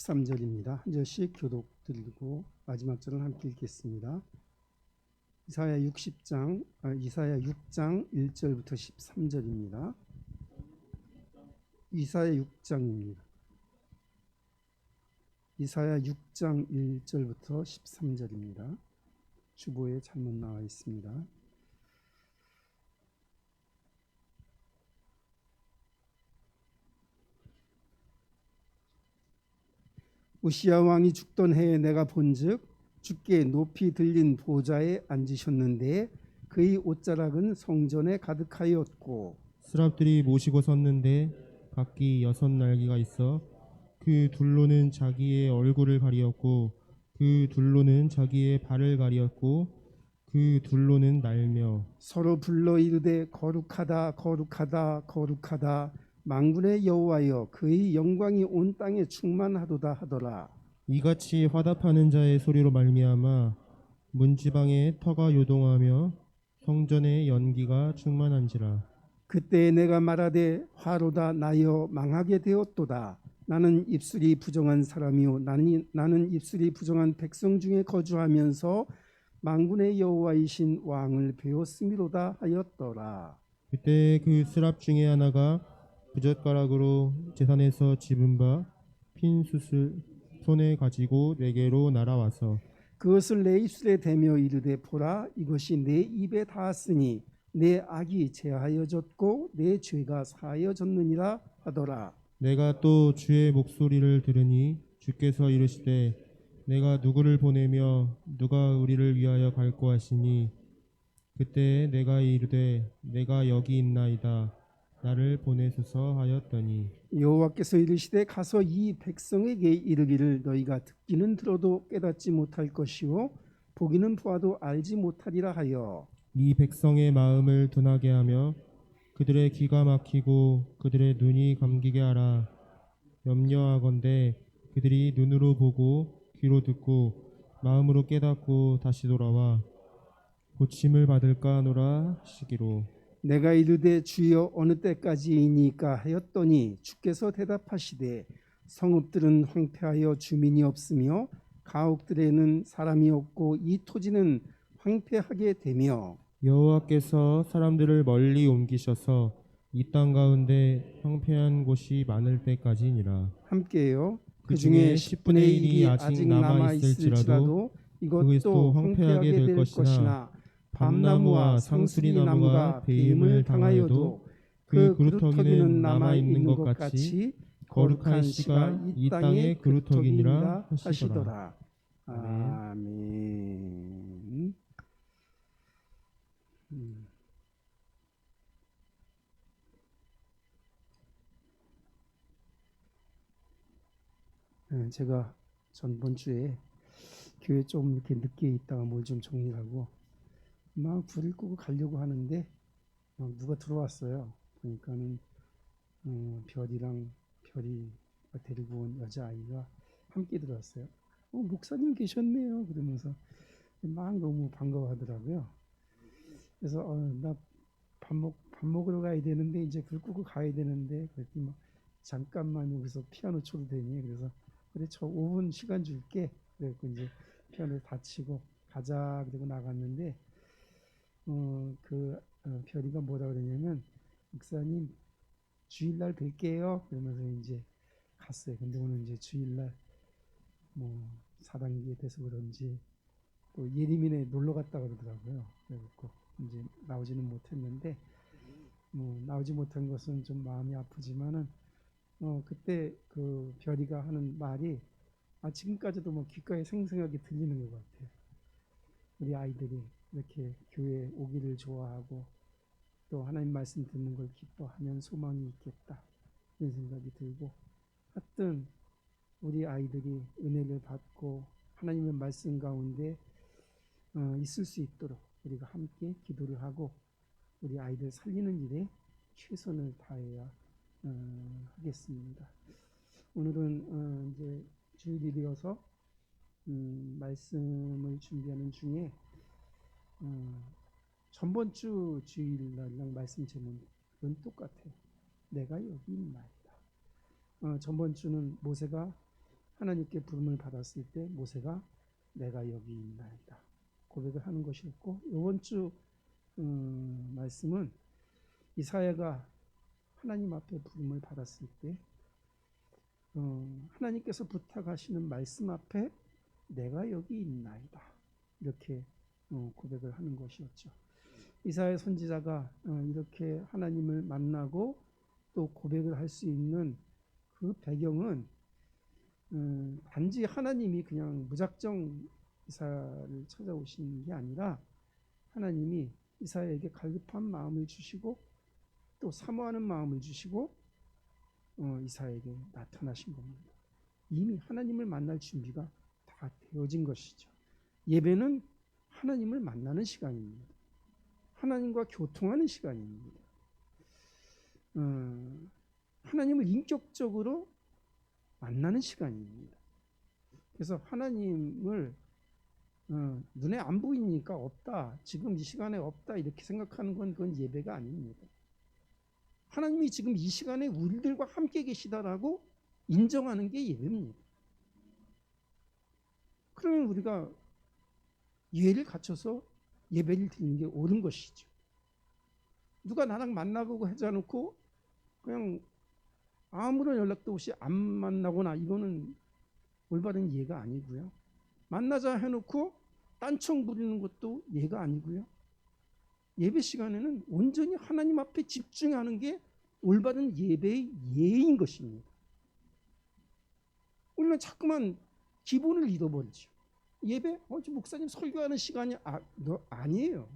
13절입니다. 한 절씩 교독 드리고 마지막 절은 함께 읽겠습니다. 이사야 6장 1절부터 13절입니다. 이사야 6장입니다. 이사야 6장 1절부터 13절입니다. 주보에 잘못 나와 있습니다. 우시야 왕이 죽던 해에 내가 본즉 주께 높이 들린 보좌에 앉으셨는데 그의 옷자락은 성전에 가득하였고 스랍들이 모시고 섰는데 각기 6날개가 있어 그 둘로는 자기의 얼굴을 가리었고 그 둘로는 자기의 발을 가리었고 그 둘로는 날며 서로 불러 이르되 거룩하다 거룩하다 거룩하다 만군의 여호와여 그의 영광이 온 땅에 충만하도다 하더라. 이같이 화답하는 자의 소리로 말미암아 문지방에 터가 요동하며 성전에 연기가 충만한지라. 그때 내가 말하되 화로다 나여 망하게 되었도다. 나는 입술이 부정한 사람이요 나는 입술이 부정한 백성 중에 거주하면서 만군의 여호와이신 왕을 배웠음이로다 하였더라. 그때 그 스랍 중에 하나가 부젓가락으로 제산에서 집은 바 핀 숯을 손에 가지고 내게로 날아와서 그것을 내 입술에 대며 이르되 보라 이것이 내 입에 닿았으니 내 악이 제하여졌고 내 죄가 사하여졌느니라 하더라. 내가 또 주의 목소리를 들으니 주께서 이르시되 내가 누구를 보내며 누가 우리를 위하여 갈고 하시니 그때 내가 이르되 내가 여기 있나이다 나를 보내소서 하였더니 여호와께서 이르시되 가서 이 백성에게 이르기를 너희가 듣기는 들어도 깨닫지 못할 것이요 보기는 보아도 알지 못하리라 하여 이 백성의 마음을 둔하게 하며 그들의 귀가 막히고 그들의 눈이 감기게 하라. 염려하건대 그들이 눈으로 보고 귀로 듣고 마음으로 깨닫고 다시 돌아와 고침을 받을까 하노라 하시기로. 내가 이르되 주여 어느 때까지이니까 하였더니 주께서 대답하시되 성읍들은 황폐하여 주민이 없으며 가옥들에는 사람이 없고 이 토지는 황폐하게 되며 여호와께서 사람들을 멀리 옮기셔서 이 땅 가운데 황폐한 곳이 많을 때까지니라. 함께요. 그 중에 중에 10분의 1이 아직 남아 있을지라도 이것도 황폐하게 될 것이나 밤나무와 상수리나무가 배임을 당하여도 그 그루터기는 남아 있는 것 같이 거룩한 씨가 이 땅의 그루터기니라 하시더라. 아멘. 제가 전번 주에 교회 좀 이렇게 늦게 있다가 뭘 좀 정리하고 막 불을 끄고 가려고 하는데 누가 들어왔어요. 그러니까는 별이 데리고 온 여자아이가 함께 들어왔어요. 목사님 계셨네요. 그러면서 막 너무 반가워하더라고요. 그래서 나 밥 먹으러 가야 되는데 이제 불 끄고 가야 되는데 그랬더니 막 잠깐만 여기서 피아노 쳐도 되니? 그래서 그래 저 5분 시간 줄게. 그래서 이제 피아노를 다 치고 가자 그리고 나갔는데 별이가 뭐라 그러냐면 목사님 주일날 뵐게요. 그러면서 이제 갔어요. 근데 오늘 이제 주일날 뭐 4단계 돼서 그런지 또 예리민에 놀러 갔다 그러더라고요. 그래갖고 이제 나오지는 못했는데 나오지 못한 것은 좀 마음이 아프지만은 그때 그 별이가 하는 말이 지금까지도 뭐 귓가에 생생하게 들리는 것 같아요. 우리 아이들이 이렇게 교회에 오기를 좋아하고 또 하나님 말씀 듣는 걸 기뻐하면 소망이 있겠다 이런 생각이 들고 하여튼 우리 아이들이 은혜를 받고 하나님의 말씀 가운데 있을 수 있도록 우리가 함께 기도를 하고 우리 아이들 살리는 일에 최선을 다해야 하겠습니다. 오늘은 이제 주일이어서 말씀을 준비하는 중에 전번 주 주일날랑 말씀 제목은 똑같아요. 내가 여기 있나이다. 전번 주는 모세가 하나님께 부름을 받았을 때 모세가 내가 여기 있나이다 고백을 하는 것이었고, 이번 주 말씀은 이사야가 하나님 앞에 부름을 받았을 때 하나님께서 부탁하시는 말씀 앞에 내가 여기 있나이다 이렇게 고백을 하는 것이었죠. 이사야 선지자가 이렇게 하나님을 만나고 또 고백을 할 수 있는 그 배경은 단지 하나님이 그냥 무작정 이사야를 찾아오신 게 아니라 하나님이 이사야에게 갈급한 마음을 주시고 또 사모하는 마음을 주시고 이사야에게 나타나신 겁니다. 이미 하나님을 만날 준비가 다 되어진 것이죠. 예배는 하나님을 만나는 시간입니다. 하나님과 교통하는 시간입니다. 하나님을 인격적으로 만나는 시간입니다. 그래서 하나님을 눈에 안 보이니까 없다, 지금 이 시간에 없다 이렇게 생각하는 건 그건 예배가 아닙니다. 하나님이 지금 이 시간에 우리들과 함께 계시다라고 인정하는 게 예배입니다. 그러면 우리가 예를 갖춰서 예배를 드리는 게 옳은 것이죠. 누가 나랑 만나고 하지 않고 그냥 아무런 연락도 없이 안 만나거나 이거는 올바른 예가 아니고요. 만나자 해놓고 딴청 부리는 것도 예가 아니고요. 예배 시간에는 온전히 하나님 앞에 집중하는 게 올바른 예배의 예인 것입니다. 우리는 자꾸만 기본을 잃어버리죠. 예배? 목사님 설교하는 시간이 아니에요.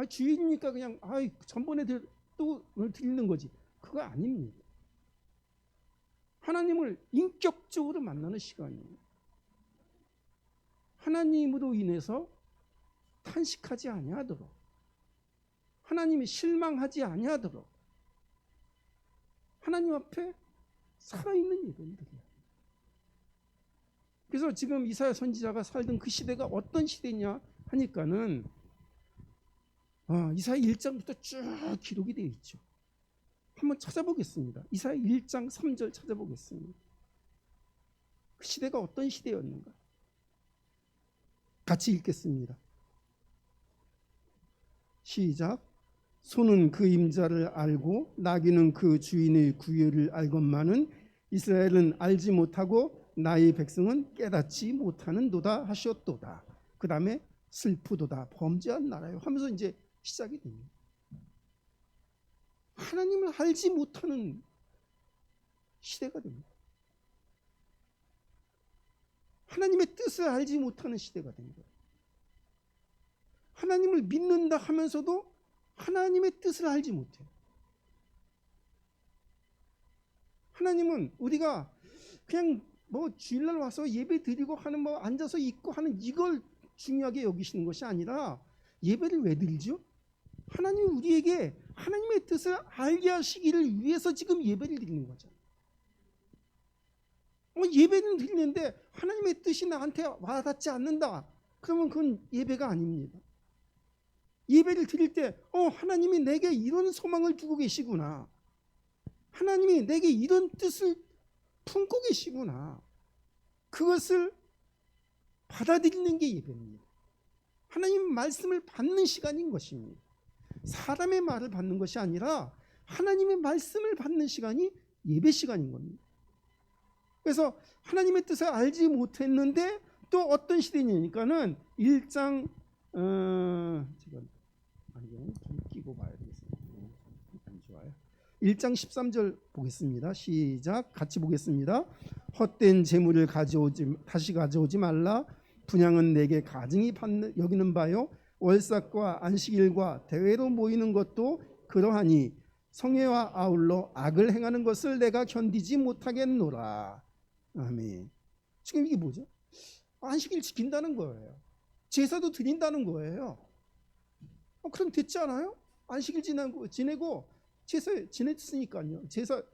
주일이니까 그냥 전번에 또 오늘 드리는 거지. 그거 아닙니다. 하나님을 인격적으로 만나는 시간이에요. 하나님으로 인해서 탄식하지 아니하도록, 하나님이 실망하지 아니하도록 하나님 앞에 살아있는 예배를 드려요. 그래서 지금 이사야 선지자가 살던 그 시대가 어떤 시대냐 하니까는 이사야 1장부터 쭉 기록이 되어 있죠. 한번 찾아보겠습니다. 이사야 1장 3절 찾아보겠습니다. 그 시대가 어떤 시대였는가? 같이 읽겠습니다. 시작. 소는 그 임자를 알고 나귀는 그 주인의 구유를 알건만은 이스라엘은 알지 못하고 나의 백성은 깨닫지 못하는도다 하셨도다. 그 다음에 슬프도다 범죄한 나라요 하면서 이제 시작이 됩니다. 하나님을 알지 못하는 시대가 됩니다. 하나님의 뜻을 알지 못하는 시대가 된 거예요. 하나님을 믿는다 하면서도 하나님의 뜻을 알지 못해요. 하나님은 우리가 그냥 주일날 와서 예배 드리고 하는 앉아서 있고 하는 이걸 중요하게 여기시는 것이 아니라 예배를 왜 드리죠? 하나님이 우리에게 하나님의 뜻을 알게 하시기를 위해서 지금 예배를 드리는 거죠. 예배는 드리는데 하나님의 뜻이 나한테 와닿지 않는다. 그러면 그건 예배가 아닙니다. 예배를 드릴 때 하나님이 내게 이런 소망을 두고 계시구나. 하나님이 내게 이런 뜻을 품고 계시구나. 그것을 받아들이는 게 예배입니다. 하나님 말씀을 받는 시간인 것입니다. 사람의 말을 받는 것이 아니라 하나님의 말씀을 받는 시간이 예배 시간인 겁니다. 그래서 하나님의 뜻을 알지 못했는데 또 어떤 시대냐니까는 1장 제가 안경을 좀 끼고 봐야 되겠습니다. 안 좋아요. 1장 13절 보겠습니다. 시작. 같이 보겠습니다. 헛된 재물을 다시 가져오지 말라. 분향은 내게 가증히 여기는 바요. 월삭과 안식일과 대회로 모이는 것도 그러하니 성회와 아울러 악을 행하는 것을 내가 견디지 못하겠노라. 아멘. 지금 이게 뭐죠? 안식일 지킨다는 거예요. 제사도 드린다는 거예요. 그럼 됐지 않아요? 안식일 지내고 제사 지냈으니까요.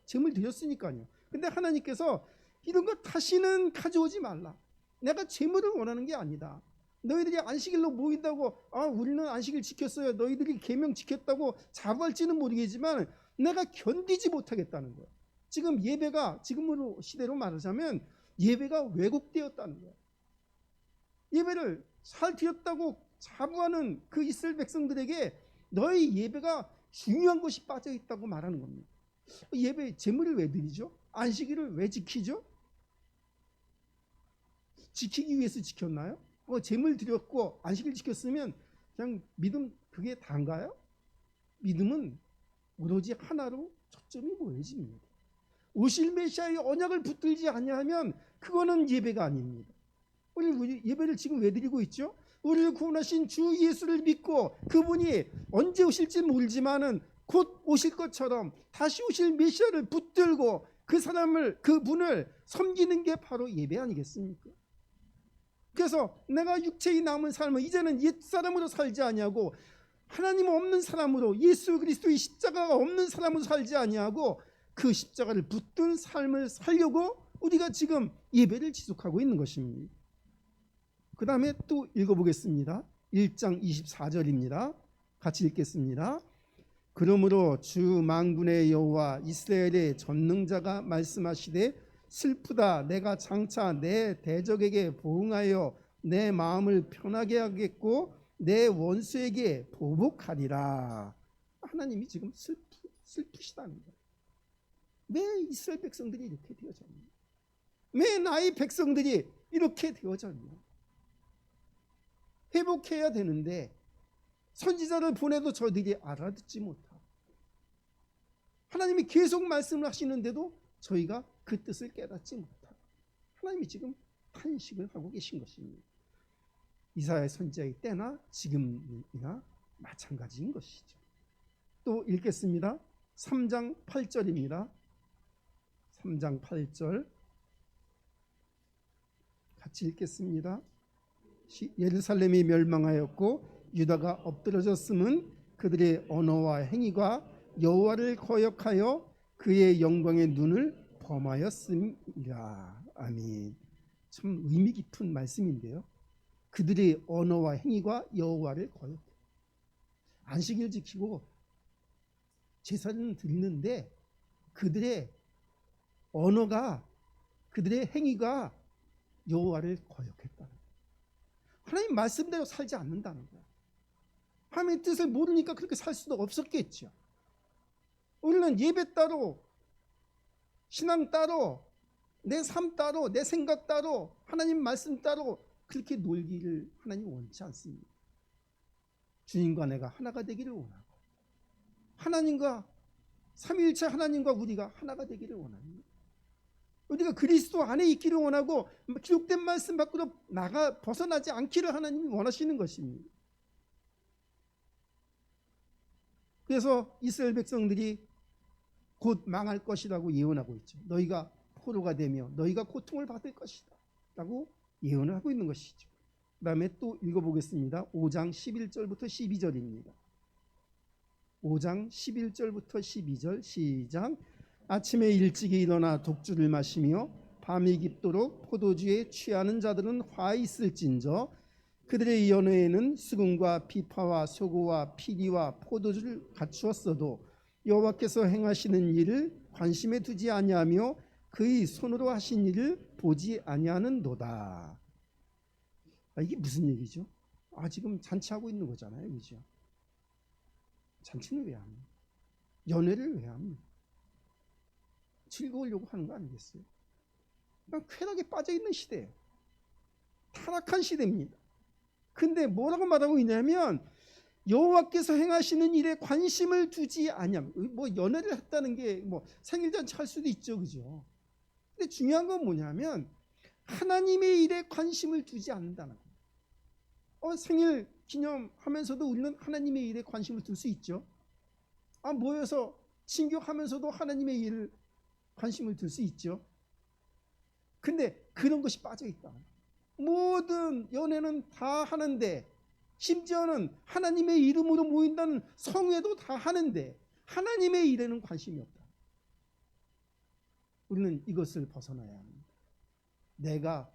제물 드렸으니까요. 근데 하나님께서 이런 거 다시는 가져오지 말라. 내가 제물을 원하는 게 아니다. 너희들이 안식일로 모인다고 우리는 안식일 지켰어요. 너희들이 계명 지켰다고 자부할지는 모르겠지만 내가 견디지 못하겠다는 거예요. 지금 예배가 지금으로 시대로 말하자면 예배가 왜곡되었다는 거예요. 예배를 잘 드렸다고 자부하는 그 이스라엘 백성들에게 너희 예배가 중요한 것이 빠져 있다고 말하는 겁니다. 예배 제물을 왜 드리죠? 안식일을 왜 지키죠? 지키기 위해서 지켰나요? 제물 드렸고 안식일 지켰으면 그냥 믿음 그게 다인가요? 믿음은 오로지 하나로 초점이 모여집니다. 오실 메시아의 언약을 붙들지 아니하면 그거는 예배가 아닙니다. 우리 예배를 지금 왜 드리고 있죠? 우리를 구원하신 주 예수를 믿고 그분이 언제 오실지 모르지만은 곧 오실 것처럼 다시 오실 메시아를 붙들고 그분을 섬기는 게 바로 예배 아니겠습니까? 그래서 내가 육체의 남은 삶을 이제는 옛사람으로 살지 아니하고 하나님 없는 사람으로 예수 그리스도의 십자가가 없는 사람으로 살지 아니하고 그 십자가를 붙든 삶을 살려고 우리가 지금 예배를 지속하고 있는 것입니다. 그 다음에 또 읽어보겠습니다. 1장 24절입니다. 같이 읽겠습니다. 그러므로 주 만군의 여호와 이스라엘의 전능자가 말씀하시되 슬프다 내가 장차 내 대적에게 보응하여 내 마음을 편하게 하겠고 내 원수에게 보복하리라. 하나님이 지금 슬프시다는 거예요. 왜 이스라엘 백성들이 이렇게 되어졌냐? 왜 나의 백성들이 이렇게 되어졌냐? 회복해야 되는데 선지자를 보내도 저들이 알아듣지 못하고 하나님이 계속 말씀을 하시는데도 저희가 그 뜻을 깨닫지 못하고 하나님이 지금 탄식을 하고 계신 것입니다. 이사야 선지자의 때나 지금이나 마찬가지인 것이죠. 또 읽겠습니다. 3장 8절입니다. 3장 8절 같이 읽겠습니다. 예루살렘이 멸망하였고 유다가 엎드러졌음은 그들의 언어와 행위가 여호와를 거역하여 그의 영광의 눈을 범하였음이라. 아멘. 참 의미 깊은 말씀인데요. 그들의 언어와 행위가 여호와를 거역해. 안식일 지키고 제사는 드리는데 그들의 언어가 그들의 행위가 여호와를 거역했다는 거예요. 하나님 말씀대로 살지 않는다는 거예요. 하나님의 뜻을 모르니까 그렇게 살 수도 없었겠죠. 우리는 예배 따로 신앙 따로 내 삶 따로 내 생각 따로 하나님 말씀 따로 그렇게 놀기를 하나님 원치 않습니다. 주님과 내가 하나가 되기를 원하고 하나님과 삼위일체 하나님과 우리가 하나가 되기를 원합니다. 우리가 그리스도 안에 있기를 원하고 기록된 말씀 밖으로 벗어나지 않기를 하나님이 원하시는 것입니다. 그래서 이스라엘 백성들이 곧 망할 것이라고 예언하고 있죠. 너희가 포로가 되며 너희가 고통을 받을 것이다 라고 예언을 하고 있는 것이죠. 그 다음에 또 읽어보겠습니다. 5장 11절부터 12절입니다. 5장 11절부터 12절 시작. 아침에 일찍이 일어나 독주를 마시며 밤이 깊도록 포도주에 취하는 자들은 화 있을진저 그들의 연회에는 수금과 비파와 소고와 피리와 포도주를 갖추었어도 여호와께서 행하시는 일을 관심에 두지 아니하며 그의 손으로 하신 일을 보지 아니하는도다. 이게 무슨 얘기죠? 지금 잔치하고 있는 거잖아요, 그죠? 잔치는 왜 합니까? 연회를 왜 합니까? 즐거우려고 하는 거 아니겠어요? 그냥 쾌락에 빠져 있는 시대예요. 타락한 시대입니다. 근데 뭐라고 말하고 있냐면 여호와께서 행하시는 일에 관심을 두지 아니함. 뭐 연애를 했다는 게 뭐 생일잔치 할 수도 있죠, 그죠? 근데 중요한 건 뭐냐면 하나님의 일에 관심을 두지 않는다는 거예요. 생일 기념하면서도 우리는 하나님의 일에 관심을 둘 수 있죠. 모여서 친교하면서도 하나님의 일을 관심을 둘 수 있죠. 근데 그런 것이 빠져 있다. 모든 연애는 다 하는데 심지어는 하나님의 이름으로 모인다는 성회도 다 하는데 하나님의 일에는 관심이 없다. 우리는 이것을 벗어나야 합니다. 내가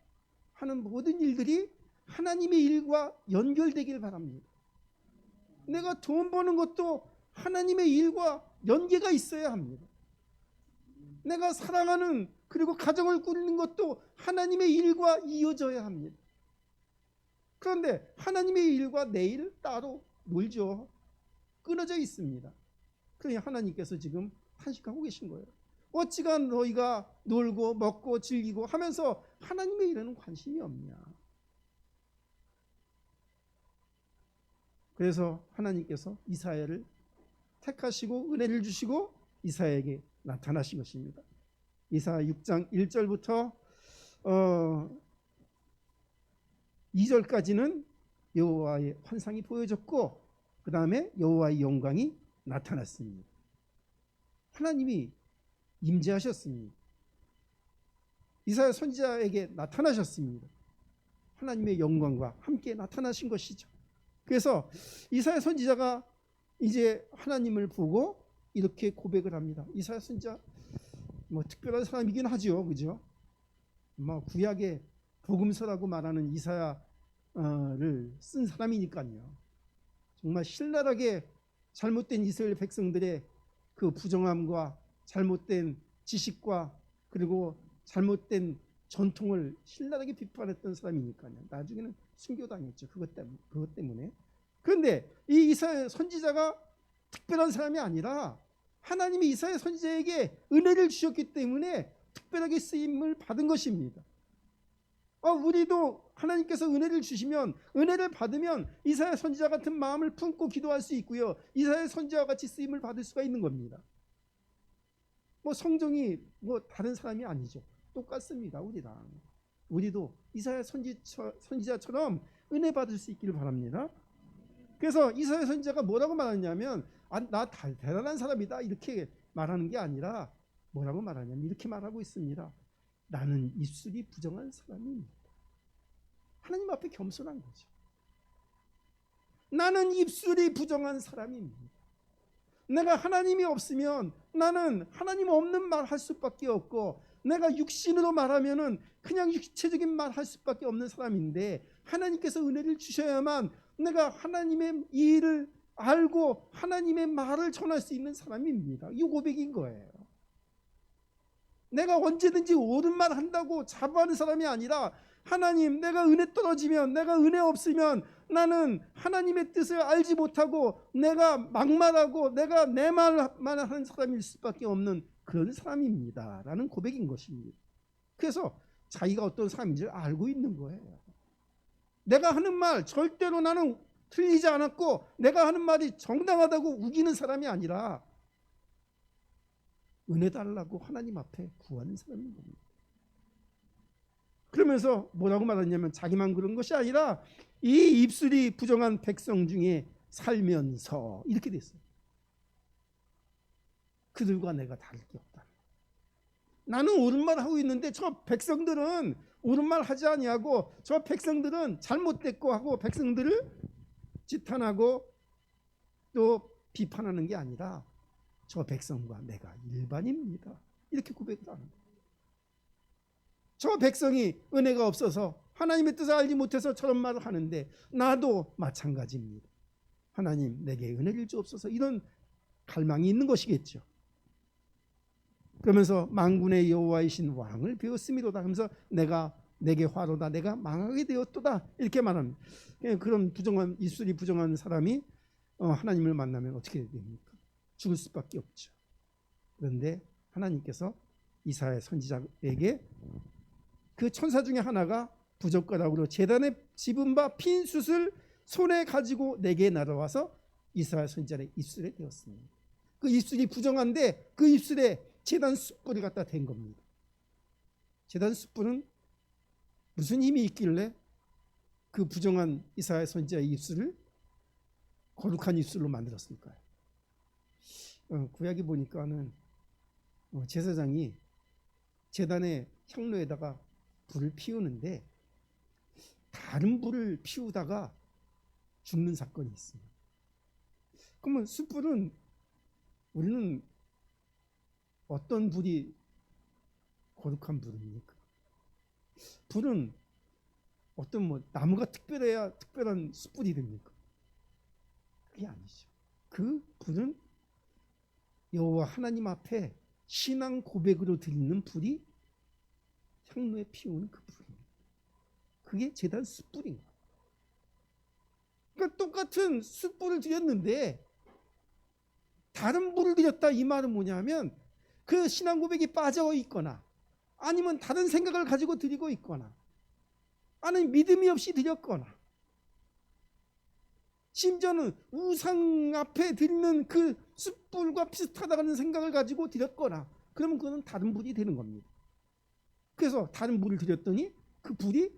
하는 모든 일들이 하나님의 일과 연결되길 바랍니다. 내가 돈 버는 것도 하나님의 일과 연계가 있어야 합니다. 내가 사랑하는 그리고 가정을 꾸리는 것도 하나님의 일과 이어져야 합니다. 그런데 하나님의 일과 내 일 따로 놀죠. 끊어져 있습니다. 그러니 하나님께서 지금 탄식하고 계신 거예요. 어찌가 너희가 놀고 먹고 즐기고 하면서 하나님의 일에는 관심이 없냐. 그래서 하나님께서 이사야를 택하시고 은혜를 주시고 이사야에게 나타나신 것입니다. 이사야 6장 1절부터 2절까지는 여호와의 환상이 보여졌고 그 다음에 여호와의 영광이 나타났습니다. 하나님이 임재하셨습니다. 이사야 선지자에게 나타나셨습니다. 하나님의 영광과 함께 나타나신 것이죠. 그래서 이사야 선지자가 이제 하나님을 보고 이렇게 고백을 합니다. 이사야 선지자 뭐 특별한 사람이긴 하죠, 그죠? 뭐 구약의 복음서라고 말하는 이사야를 쓴 사람이니까요. 정말 신랄하게 잘못된 이스라엘 백성들의 그 부정함과 잘못된 지식과 그리고 잘못된 전통을 신랄하게 비판했던 사람이니까요. 나중에는 순교당했죠. 그것 때문에. 그런데 이 이사야 선지자가 특별한 사람이 아니라 하나님이 이사야 선지자에게 은혜를 주셨기 때문에 특별하게 쓰임을 받은 것입니다. 우리도 하나님께서 은혜를 주시면 은혜를 받으면 이사야 선지자 같은 마음을 품고 기도할 수 있고요. 이사야 선지자와 같이 쓰임을 받을 수가 있는 겁니다. 뭐 성정이 뭐 다른 사람이 아니죠. 똑같습니다. 우리도 이사야 선지자처럼 은혜 받을 수 있기를 바랍니다. 그래서 이사야 선지자가 뭐라고 말하냐면 나 대단한 사람이다 이렇게 말하는 게 아니라 뭐라고 말하냐면 이렇게 말하고 있습니다. 나는 입술이 부정한 사람입니다. 하나님 앞에 겸손한 거죠. 나는 입술이 부정한 사람입니다. 내가 하나님이 없으면 나는 하나님 없는 말 할 수밖에 없고 내가 육신으로 말하면은 그냥 육체적인 말 할 수밖에 없는 사람인데 하나님께서 은혜를 주셔야만 내가 하나님의 일을 알고 하나님의 말을 전할 수 있는 사람입니다. 이 고백인 거예요. 내가 언제든지 옳은 말 한다고 자부하는 사람이 아니라 하나님 내가 은혜 떨어지면 내가 은혜 없으면 나는 하나님의 뜻을 알지 못하고 내가 막말하고 내가 내 말만 하는 사람일 수밖에 없는 그런 사람입니다 라는 고백인 것입니다. 그래서 자기가 어떤 사람인지를 알고 있는 거예요. 내가 하는 말 절대로 나는 틀리지 않았고 내가 하는 말이 정당하다고 우기는 사람이 아니라 은혜 달라고 하나님 앞에 구하는 사람인 겁니다. 그러면서 뭐라고 말하냐면 자기만 그런 것이 아니라 이 입술이 부정한 백성 중에 살면서 이렇게 됐어요. 그들과 내가 다를 게 없다. 나는 옳은 말 하고 있는데 저 백성들은 옳은 말 하지 아니하고 저 백성들은 잘못됐고 하고 백성들을 지탄하고 또 비판하는 게 아니라 저 백성과 내가 일반입니다. 이렇게 고백을 하는 거예요. 저 백성이 은혜가 없어서 하나님의 뜻을 알지 못해서 저런 말을 하는데 나도 마찬가지입니다. 하나님 내게 은혜를 주옵소서 이런 갈망이 있는 것이겠죠. 그러면서 만군의 여호와이신 왕을 배웠음이로다 하면서 내가 내게 화로다 내가 망하게 되었도다 이렇게 말합니다. 그런 부정한 입술이 부정한 사람이 하나님을 만나면 어떻게 됩니까? 죽을 수밖에 없죠. 그런데 하나님께서 이사야 선지자에게 그 천사 중에 하나가 부젓가락으로 제단에 집은 바 핀 숯을 손에 가지고 내게 날아와서 이사야 선지자의 입술에 대었습니다. 그 입술이 부정한데 그 입술에 제단 숯불이 갖다 댄 겁니다. 제단 숯불은 무슨 힘이 있길래 그 부정한 이사야 선지자의 입술을 거룩한 입술로 만들었을까요? 구약에 보니까는 제사장이 제단의 향로에다가 불을 피우는데 다른 불을 피우다가 죽는 사건이 있습니다. 그러면 숯불은 우리는 어떤 불이 거룩한 불입니까? 불은 어떤 나무가 특별해야 특별한 숯불이 됩니까? 그게 아니죠. 그 불은 여호와 하나님 앞에 신앙 고백으로 드리는 불이 향로에 피우는 그 불입니다. 그게 제단 숯불인 거예요. 그러니까 똑같은 숯불을 드렸는데 다른 불을 드렸다 이 말은 뭐냐면 그 신앙 고백이 빠져 있거나 아니면 다른 생각을 가지고 드리고 있거나 아니면 믿음이 없이 드렸거나 심지어는 우상 앞에 드리는 그 숯불과 비슷하다는 생각을 가지고 드렸거나 그러면 그거는 다른 불이 되는 겁니다. 그래서 다른 불을 드렸더니 그 불이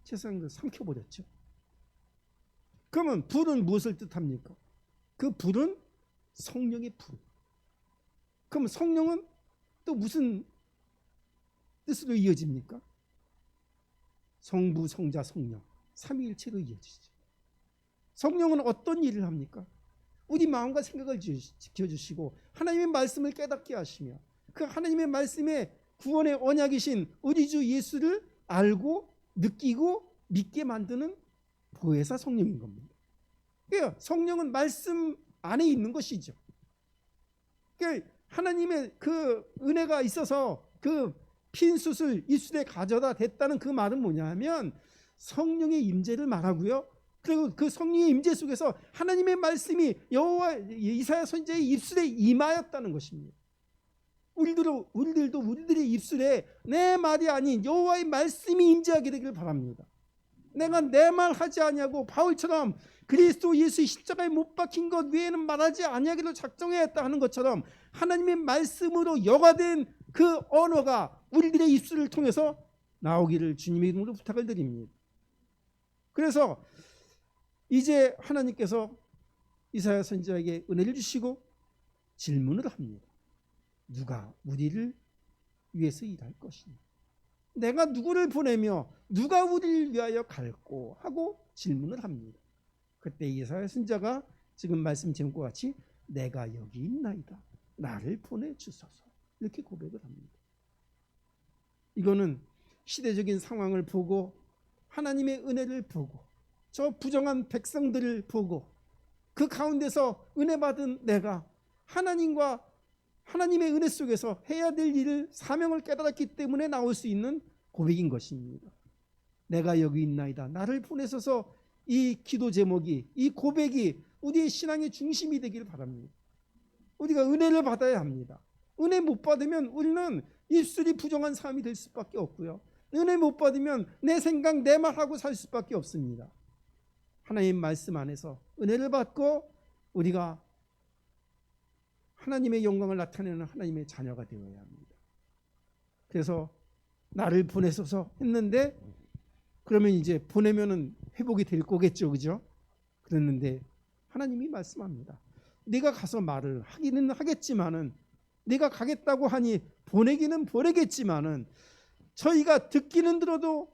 세상을 삼켜버렸죠. 그러면 불은 무엇을 뜻합니까? 그 불은 성령의 불. 그럼 성령은 또 무슨 뜻으로 이어집니까? 성부, 성자, 성령 삼위일체로 이어지죠. 성령은 어떤 일을 합니까? 우리 마음과 생각을 지켜주시고 하나님의 말씀을 깨닫게 하시며 그 하나님의 말씀에 구원의 언약이신 우리 주 예수를 알고 느끼고 믿게 만드는 보혜사 성령인 겁니다. 그러니까 성령은 말씀 안에 있는 것이죠. 그러니까 하나님의 그 은혜가 있어서 그 핀숯을 입술에 가져다 댔다는 그 말은 뭐냐면 성령의 임재를 말하고요. 그리고 그 성령의 임재 속에서 하나님의 말씀이 여호와 이사야 선지자의 입술에 임하였다는 것입니다. 우리들도 우리들의 입술에 내 말이 아닌 여호와의 말씀이 임재하게 되기를 바랍니다. 내가 내 말 하지 아니하고 바울처럼 그리스도 예수의 십자가에 못 박힌 것 외에는 말하지 아니하기로 작정하였다 하는 것처럼 하나님의 말씀으로 여과된 그 언어가 우리들의 입술을 통해서 나오기를 주님의 이름으로 부탁을 드립니다. 그래서 이제 하나님께서 이사야 선지자에게 은혜를 주시고 질문을 합니다. 누가 우리를 위해서 일할 것이냐? 내가 누구를 보내며 누가 우리를 위하여 갈고 하고 질문을 합니다. 그때 이사야 선지자가 지금 말씀 제목과 같이 내가 여기 있나이다. 나를 보내주소서. 이렇게 고백을 합니다. 이거는 시대적인 상황을 보고 하나님의 은혜를 보고 저 부정한 백성들을 보고 그 가운데서 은혜 받은 내가 하나님과 하나님의 은혜 속에서 해야 될 일을 사명을 깨달았기 때문에 나올 수 있는 고백인 것입니다. 내가 여기 있나이다. 나를 보내소서. 이 기도 제목이 이 고백이 우리의 신앙의 중심이 되기를 바랍니다. 우리가 은혜를 받아야 합니다. 은혜 못 받으면 우리는 입술이 부정한 삶이 될 수밖에 없고요. 은혜 못 받으면 내 생각 내 말하고 살 수밖에 없습니다. 하나님 말씀 안에서 은혜를 받고 우리가 하나님의 영광을 나타내는 하나님의 자녀가 되어야 합니다. 그래서 나를 보내소서 했는데 그러면 이제 보내면은 회복이 될 거겠죠, 그죠? 그랬는데 하나님이 말씀합니다. 네가 가서 말을 하기는 하겠지만은 네가 가겠다고 하니 보내기는 보내겠지만은 저희가 듣기는 들어도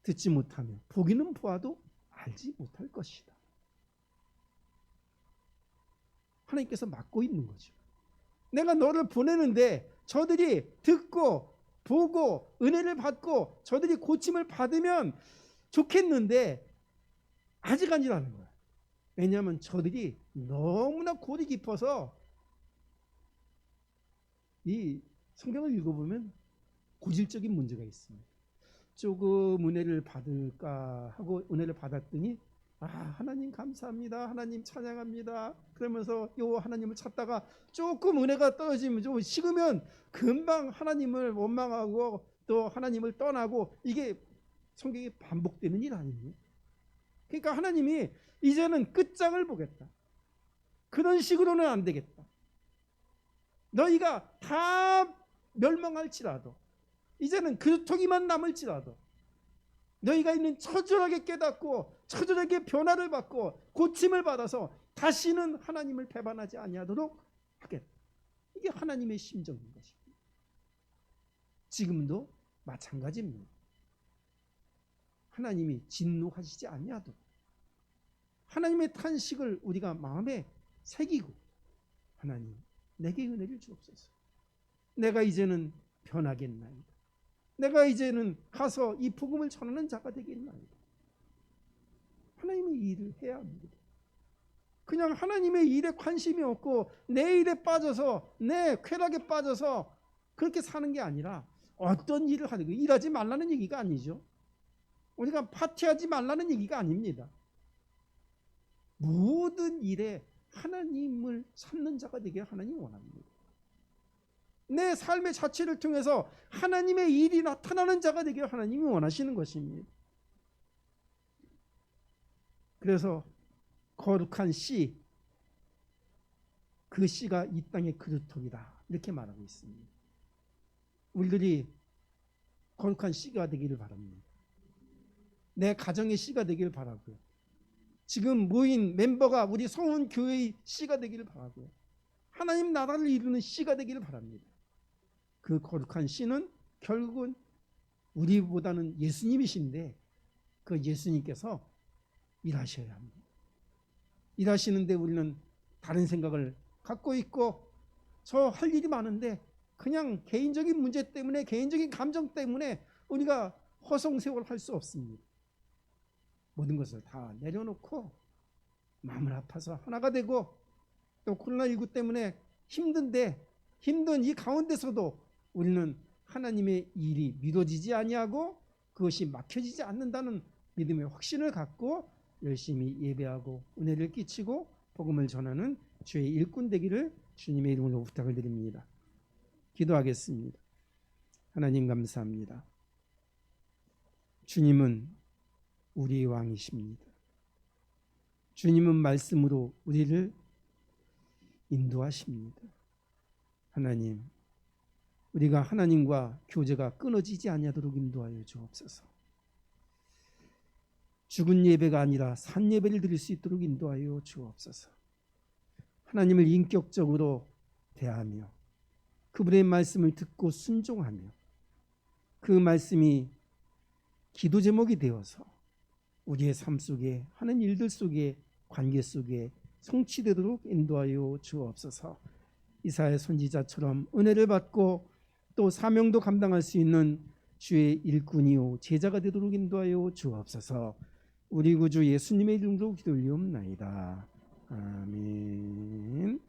듣지 못하며 보기는 보아도 알지 못할 것이다. 하나님께서 막고 있는 거죠. 내가 너를 보내는데 저들이 듣고 보고 은혜를 받고 저들이 고침을 받으면 좋겠는데 아직 아니라는 거야. 왜냐하면 저들이 너무나 골이 깊어서 이 성경을 읽어보면 고질적인 문제가 있습니다. 조금 은혜를 받을까 하고 은혜를 받았더니 하나님 감사합니다. 하나님 찬양합니다. 그러면서 요 하나님을 찾다가 조금 은혜가 떨어지면 좀 식으면 금방 하나님을 원망하고 또 하나님을 떠나고 이게 성경에 반복되는 일 아니에요? 그러니까 하나님이 이제는 끝장을 보겠다. 그런 식으로는 안 되겠다. 너희가 다 멸망할지라도 이제는 그토기만 남을지라도 너희가 있는 처절하게 깨닫고 처절하게 변화를 받고 고침을 받아서 다시는 하나님을 배반하지 아니하도록 하겠다. 이게 하나님의 심정인 것입니다. 지금도 마찬가지입니다. 하나님이 진노하시지 아니하도록 하나님의 탄식을 우리가 마음에 새기고 하나님 내게 은혜를 주옵소서. 내가 이제는 변하겠나이다. 내가 이제는 가서 이 복음을 전하는 자가 되겠나이다. 하나님이 이 일을 해야 합니다. 그냥 하나님의 일에 관심이 없고 내 일에 빠져서 내 쾌락에 빠져서 그렇게 사는 게 아니라 어떤 일을 하는 거 일하지 말라는 얘기가 아니죠. 우리가 파티하지 말라는 얘기가 아닙니다. 모든 일에 하나님을 찾는 자가 되게 하나님이 원합니다. 내 삶의 자체를 통해서 하나님의 일이 나타나는 자가 되게 하나님이 원하시는 것입니다. 그래서 거룩한 씨, 그 씨가 이 땅의 그루터기다 이렇게 말하고 있습니다. 우리들이 거룩한 씨가 되기를 바랍니다. 내 가정의 씨가 되기를 바라고요. 지금 모인 멤버가 우리 성운교회의 씨가 되기를 바라고요. 하나님 나라를 이루는 씨가 되기를 바랍니다. 그 거룩한 씨는 결국은 우리보다는 예수님이신데 그 예수님께서 일하셔야 합니다. 일하시는데 우리는 다른 생각을 갖고 있고 저 할 일이 많은데 그냥 개인적인 문제 때문에 개인적인 감정 때문에 우리가 허송세월 할 수 없습니다. 모든 것을 다 내려놓고 마음을 아파서 하나가 되고 또 코로나19 때문에 힘든 이 가운데서도 우리는 하나님의 일이 미뤄지지 아니하고 그것이 막혀지지 않는다는 믿음의 확신을 갖고 열심히 예배하고 은혜를 끼치고 복음을 전하는 주의 일꾼 되기를 주님의 이름으로 부탁을 드립니다. 기도하겠습니다. 하나님 감사합니다. 주님은 우리의 왕이십니다. 주님은 말씀으로 우리를 인도하십니다. 하나님, 우리가 하나님과 교제가 끊어지지 아니하도록 인도하여 주옵소서. 죽은 예배가 아니라 산 예배를 드릴 수 있도록 인도하여 주옵소서. 하나님을 인격적으로 대하며 그분의 말씀을 듣고 순종하며 그 말씀이 기도 제목이 되어서 우리의 삶 속에 하는 일들 속에 관계 속에 성취되도록 인도하여 주옵소서. 이사야 선지자처럼 은혜를 받고 또 사명도 감당할 수 있는 주의 일꾼이요 제자가 되도록 인도하여 주옵소서. 우리 구주 예수님의 이름으로 기도 올리옵나이다. 아멘.